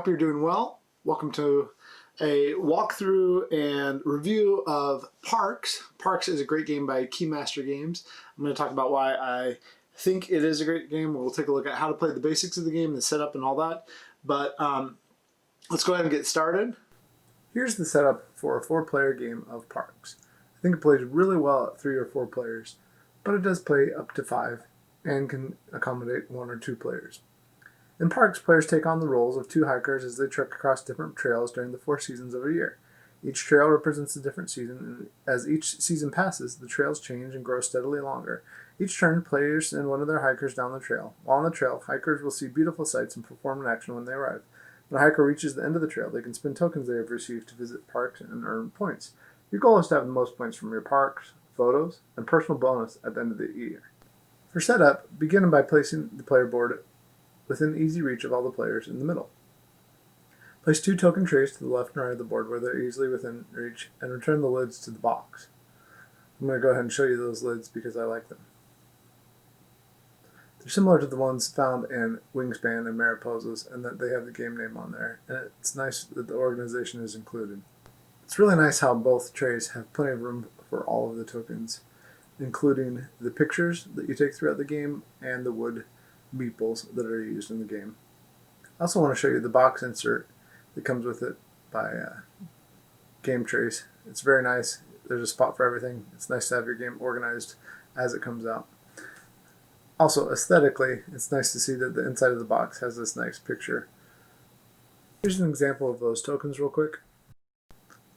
you're doing well. Welcome to a walkthrough and review of Parks. Parks is a great game by Keymaster Games. I'm going to talk about why I think it is a great game. We'll take a look at how to play the basics of the game, the setup and all that. But let's go ahead and get started. Here's the setup for a 4-player game of Parks. I think it plays really well at 3 or 4 players, but it does play up to 5 and can accommodate 1 or 2 players. In Parks, players take on the roles of 2 hikers as they trek across different trails during the 4 seasons of a year. Each trail represents a different season, and as each season passes, the trails change and grow steadily longer. Each turn, players send one of their hikers down the trail. While on the trail, hikers will see beautiful sights and perform an action when they arrive. When a hiker reaches the end of the trail, they can spend tokens they have received to visit Parks and earn points. Your goal is to have the most points from your Parks, photos, and personal bonus at the end of the year. For setup, begin by placing the player board within easy reach of all the players in the middle. Place 2 token trays to the left and right of the board where they're easily within reach, and return the lids to the box. I'm going to go ahead and show you those lids because I like them. They're similar to the ones found in Wingspan and Mariposas, and that they have the game name on there, and it's nice that the organization is included. It's really nice how both trays have plenty of room for all of the tokens, including the pictures that you take throughout the game and the wood meeples that are used in the game. I also want to show you the box insert that comes with it by Game Trace. It's very nice. There's a spot for everything. It's nice to have your game organized as it comes out. Also, aesthetically, it's nice to see that the inside of the box has this nice picture. Here's an example of those tokens real quick.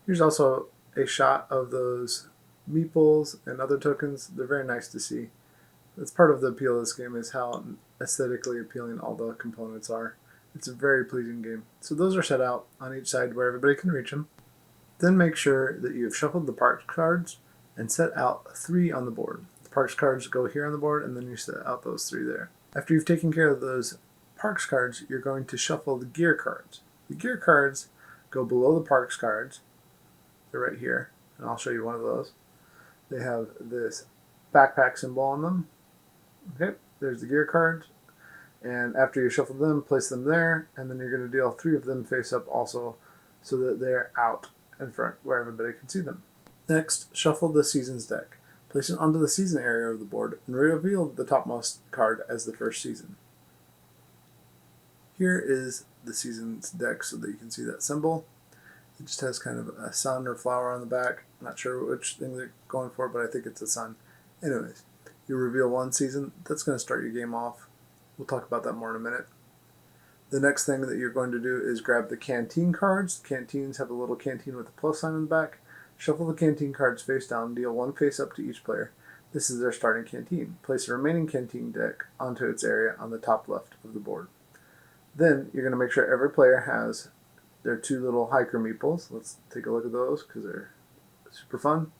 Here's also a shot of those meeples and other tokens. They're very nice to see. That's part of the appeal of this game, is how aesthetically appealing all the components are. It's a very pleasing game. So those are set out on each side where everybody can reach them. Then make sure that you've shuffled the Parks cards and set out 3 on the board. The Parks cards go here on the board, and then you set out those 3 there. After you've taken care of those Parks cards, you're going to shuffle the gear cards. The gear cards go below the Parks cards. They're right here, and I'll show you one of those. They have this backpack symbol on them. Okay, there's the gear cards, and after you shuffle them, place them there, and then you're going to deal 3 of them face up also, so that they're out in front where everybody can see them. Next, shuffle the Seasons deck. Place it onto the season area of the board, and reveal the topmost card as the first season. Here is the Seasons deck so that you can see that symbol. It just has kind of a sun or flower on the back. I'm not sure which thing they're going for, but I think it's a sun. Anyways, you reveal 1 season. That's going to start your game off. We'll talk about that more in a minute. The next thing that you're going to do is grab the Canteen cards. Canteens have a little canteen with a plus sign on the back. Shuffle the Canteen cards face down. Deal 1 face up to each player. This is their starting Canteen. Place the remaining Canteen deck onto its area on the top left of the board. Then you're going to make sure every player has their 2 little hiker meeples. Let's take a look at those because they're super fun.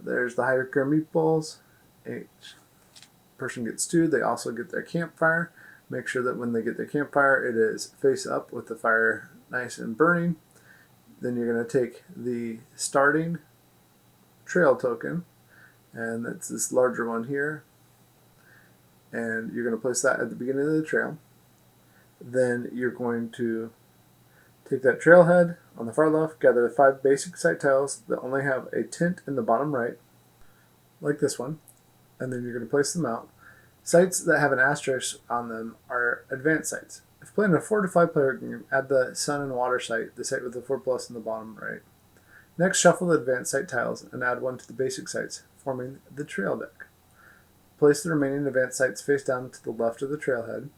There's the hiker meeples. Each person gets 2. They also get their campfire. Make sure that when they get their campfire, it is face up with the fire nice and burning. Then you're going to take the starting trail token, and that's this larger one here, and you're going to place that at the beginning of the trail. Then you're going to take that trailhead on the far left, gather 5 basic site tiles that only have a tint in the bottom right, like this one, and then you're going to place them out. Sites that have an asterisk on them are advanced sites. If playing a 4 to 5 player game, add the sun and water site, the site with the 4+ in the bottom right. Next, shuffle the advanced site tiles and add 1 to the basic sites, forming the trail deck. Place the remaining advanced sites face down to the left of the trailhead.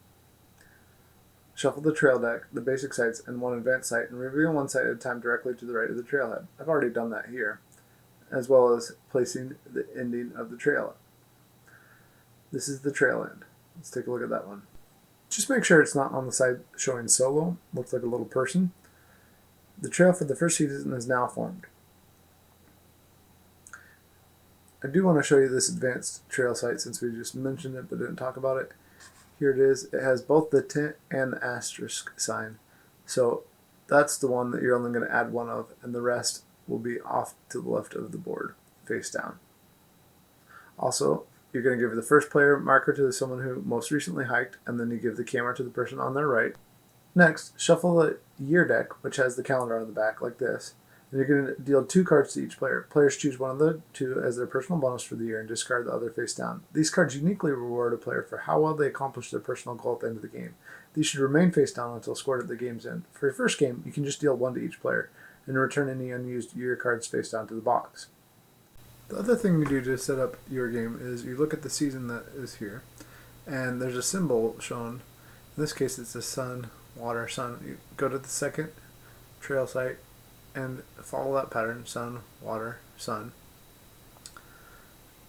Shuffle the trail deck, the basic sites, and 1 advanced site, and reveal 1 site at a time directly to the right of the trailhead. I've already done that here, as well as placing the ending of the trail. This is the trail end. Let's take a look at that one. Just make sure it's not on the side showing solo. Looks like a little person. The trail for the first season is now formed. I do want to show you this advanced trail site since we just mentioned it but didn't talk about it. Here it is. It has both the tint and the asterisk sign. So that's the one that you're only going to add 1 of, and the rest will be off to the left of the board, face down. Also, You're going to give the first player marker to someone who most recently hiked, and then you give the camera to the person on their right. Next, shuffle a year deck, which has the calendar on the back, like this. And you're going to deal 2 cards to each player. Players choose one of the 2 as their personal bonus for the year and discard the other face down. These cards uniquely reward a player for how well they accomplished their personal goal at the end of the game. These should remain face down until scored at the game's end. For your first game, you can just deal 1 to each player and return any unused year cards face down to the box. The other thing you do to set up your game is you look at the season that is here, and there's a symbol shown. In this case, it's a sun, water, sun. You go to the second trail site and follow that pattern, sun, water, sun,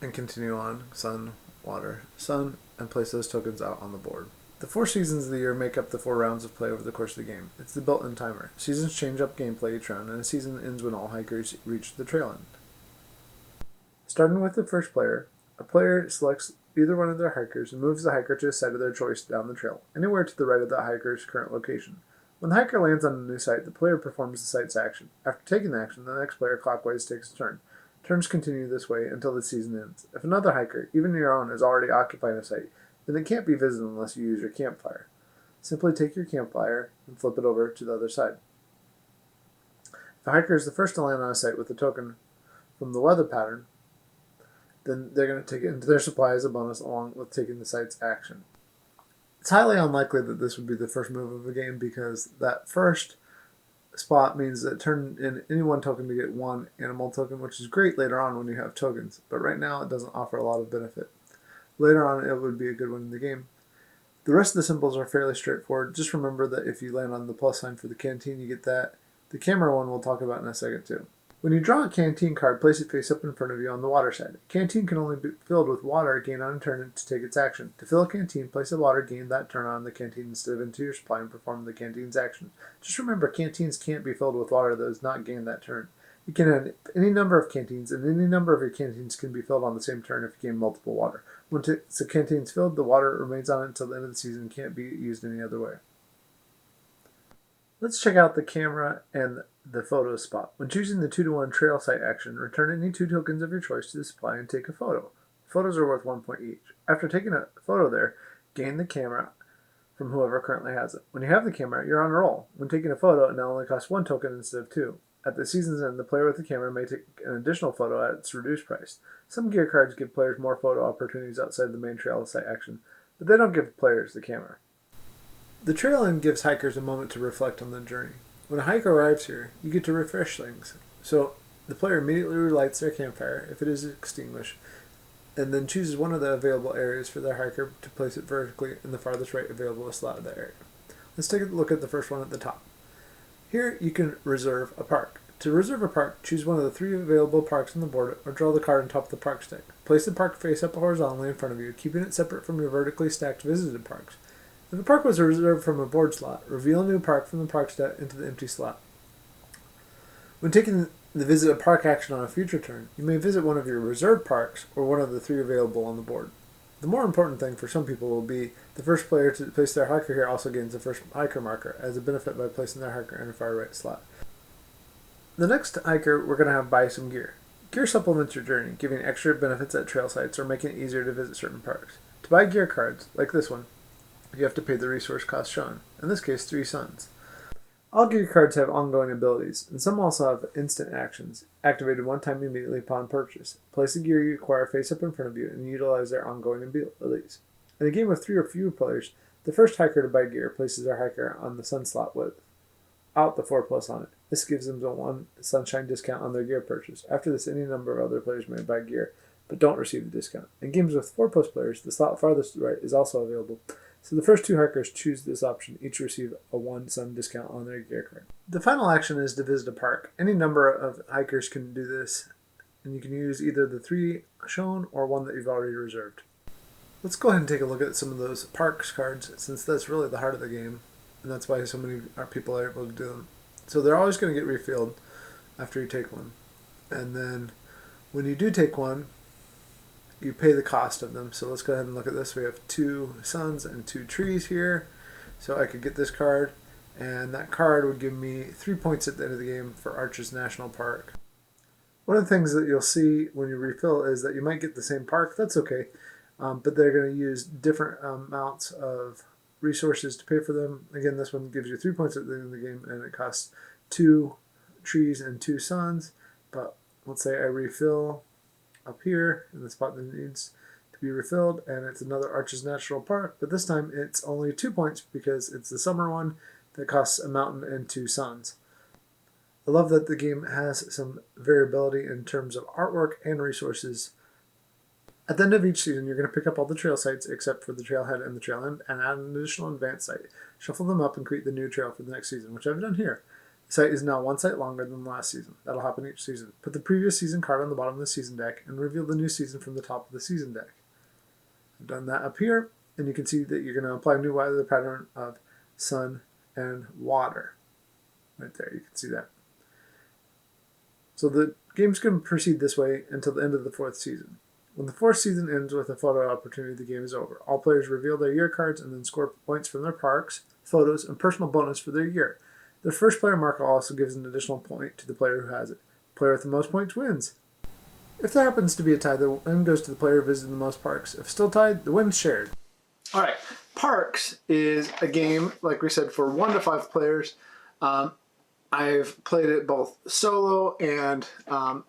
and continue on, sun, water, sun, and place those tokens out on the board. The 4 seasons of the year make up the 4 rounds of play over the course of the game. It's the built-in timer. Seasons change up gameplay each round, and a season ends when all hikers reach the trail end. Starting with the first player, a player selects either one of their hikers and moves the hiker to a site of their choice down the trail, anywhere to the right of the hiker's current location. When the hiker lands on a new site, the player performs the site's action. After taking the action, the next player clockwise takes a turn. Turns continue this way until the season ends. If another hiker, even your own, is already occupying a site, then it can't be visited unless you use your campfire. Simply take your campfire and flip it over to the other side. If a hiker is the first to land on a site with a token from the weather pattern, then they're going to take it into their supply as a bonus along with taking the site's action. It's highly unlikely that this would be the first move of a game because that first spot means that turn in any 1 token to get 1 animal token, which is great later on when you have tokens, but right now it doesn't offer a lot of benefit. Later on it would be a good one in the game. The rest of the symbols are fairly straightforward. Just remember that if you land on the plus sign for the canteen, you get that. The camera one we'll talk about in a second too. When you draw a canteen card, place it face up in front of you on the water side. A canteen can only be filled with water gained on a turn to take its action. To fill a canteen, place a water gained that turn on the canteen instead of into your supply and perform the canteen's action. Just remember, canteens can't be filled with water that is not gained that turn. You can have any number of canteens, and any number of your canteens can be filled on the same turn if you gain multiple water. Once the canteen's filled, the water remains on it until the end of the season and can't be used any other way. Let's check out the camera and the photo spot. When choosing the 2-to-1 trail site action, return any 2 tokens of your choice to the supply and take a photo. Photos are worth 1 point each. After taking a photo there, gain the camera from whoever currently has it. When you have the camera, you're on a roll. When taking a photo, it now only costs 1 token instead of 2. At the season's end, the player with the camera may take an additional photo at its reduced price. Some gear cards give players more photo opportunities outside the main trail site action, but they don't give players the camera. The trail end gives hikers a moment to reflect on the journey. When a hiker arrives here, you get to refresh things. So the player immediately relights their campfire, if it is extinguished, and then chooses one of the available areas for their hiker to place it vertically in the farthest right available slot of that area. Let's take a look at the first one at the top. Here you can reserve a park. To reserve a park, choose one of the 3 available parks on the board or draw the card on top of the park stick. Place the park face up horizontally in front of you, keeping it separate from your vertically stacked visited parks. If a park was reserved from a board slot, reveal a new park from the park stack into the empty slot. When taking the visit a park action on a future turn, you may visit one of your reserved parks or one of the 3 available on the board. The more important thing for some people will be the first player to place their hiker here also gains the first hiker marker as a benefit by placing their hiker in a far right slot. The next hiker we're going to have buy some gear. Gear supplements your journey, giving extra benefits at trail sites or making it easier to visit certain parks. To buy gear cards, like this one, you have to pay the resource cost shown, in this case 3 suns. All gear cards have ongoing abilities, and some also have instant actions, activated 1 time immediately upon purchase. Place the gear you acquire face up in front of you and utilize their ongoing abilities. In a game with 3 or fewer players, the first hiker to buy gear places their hiker on the sun slot without the 4+ on it. This gives them a 1 sunshine discount on their gear purchase. After this, any number of other players may buy gear, but don't receive the discount. In games with 4+ players, the slot farthest right is also available. So the first 2 hikers choose this option, each receive a 1 sun discount on their gear card. The final action is to visit a park. Any number of hikers can do this, and you can use either the 3 shown or one that you've already reserved. Let's go ahead and take a look at some of those parks cards, since that's really the heart of the game, and that's why so many people are able to do them. So they're always going to get refilled after you take one. And then when you do take one, you pay the cost of them. So let's go ahead and look at this. We have 2 suns and 2 trees here. So I could get this card, and that card would give me 3 points at the end of the game for Arches National Park. One of the things that you'll see when you refill is that you might get the same park. That's okay, but they're going to use different amounts of resources to pay for them. Again, this one gives you 3 points at the end of the game, and it costs 2 trees and 2 suns. But let's say I refill up here in the spot that needs to be refilled, and it's another Arches National Park, but this time it's only 2 points because it's the summer one that costs a mountain and 2 suns. I love that the game has some variability in terms of artwork and resources. At the end of each season, you're going to pick up all the trail sites except for the trailhead and the trail end and add an additional advanced site. Shuffle them up and create the new trail for the next season, which I've done here. The site is now 1 site longer than the last season. That'll happen each season. Put the previous season card on the bottom of the season deck and reveal the new season from the top of the season deck. I've done that up here, and you can see that you're going to apply a new weather pattern of sun and water. Right there, you can see that. So the game's going to proceed this way until the end of the 4th season. When the 4th season ends with a photo opportunity, the game is over. All players reveal their year cards and then score points from their parks, photos, and personal bonus for their year. The first player marker also gives an additional point to the player who has it. The player with the most points wins. If there happens to be a tie, the win goes to the player visiting the most parks. If still tied, the win's shared. Alright, Parks is a game, like we said, for 1 to 5 players. I've played it both solo and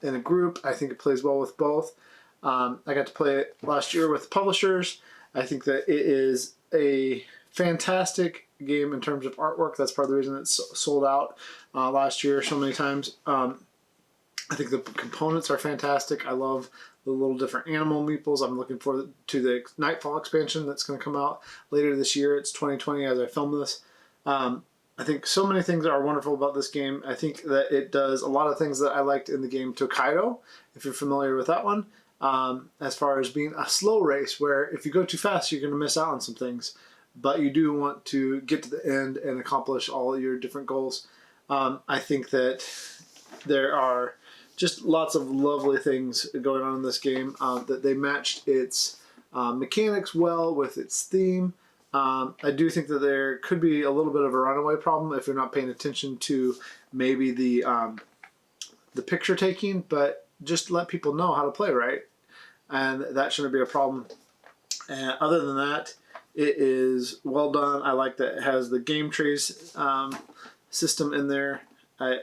in a group. I think it plays well with both. I got to play it last year with publishers. I think that it is a fantastic game in terms of artwork. That's part of the reason it's sold out last year so many times. I think the components are fantastic. I love the little different animal meeples. I'm looking forward to the Nightfall expansion that's going to come out later this year. It's 2020 as I film this. I think so many things are wonderful about this game. I think that it does a lot of things that I liked in the game Tokaido, if you're familiar with that one, as far as being a slow race where if you go too fast, you're going to miss out on some things. But you do want to get to the end and accomplish all your different goals. I think that there are just lots of lovely things going on in this game, that they matched its mechanics well with its theme. I do think that there could be a little bit of a runaway problem if you're not paying attention to maybe the picture taking, but just let people know how to play right, and that shouldn't be a problem. And other than that, it is well done. I like that it has the game trees system in there.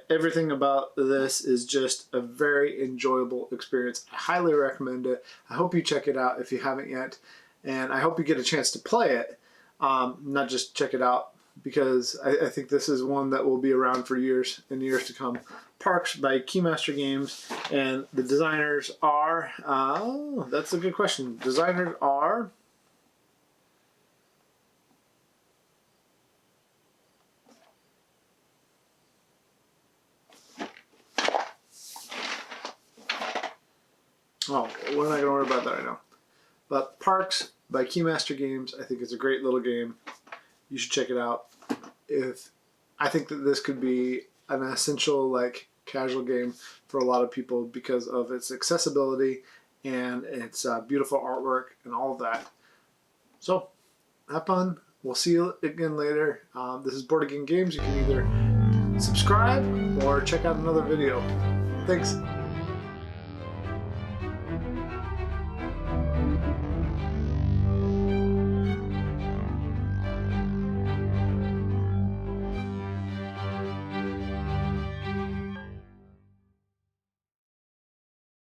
Everything about this is just a very enjoyable experience. I highly recommend it. I hope you check it out if you haven't yet, and I hope you get a chance to play it. Not just check it out, because I think this is one that will be around for years and years to come. Parks by Keymaster Games, and the designers are, that's a good question. Designers are we're not going to worry about that right now. But Parks by Keymaster Games, I think it's a great little game. You should check it out. I think that this could be an essential, like, casual game for a lot of people because of its accessibility and its beautiful artwork and all of that. So, have fun. We'll see you again later. This is Board Game Games. You can either subscribe or check out another video. Thanks.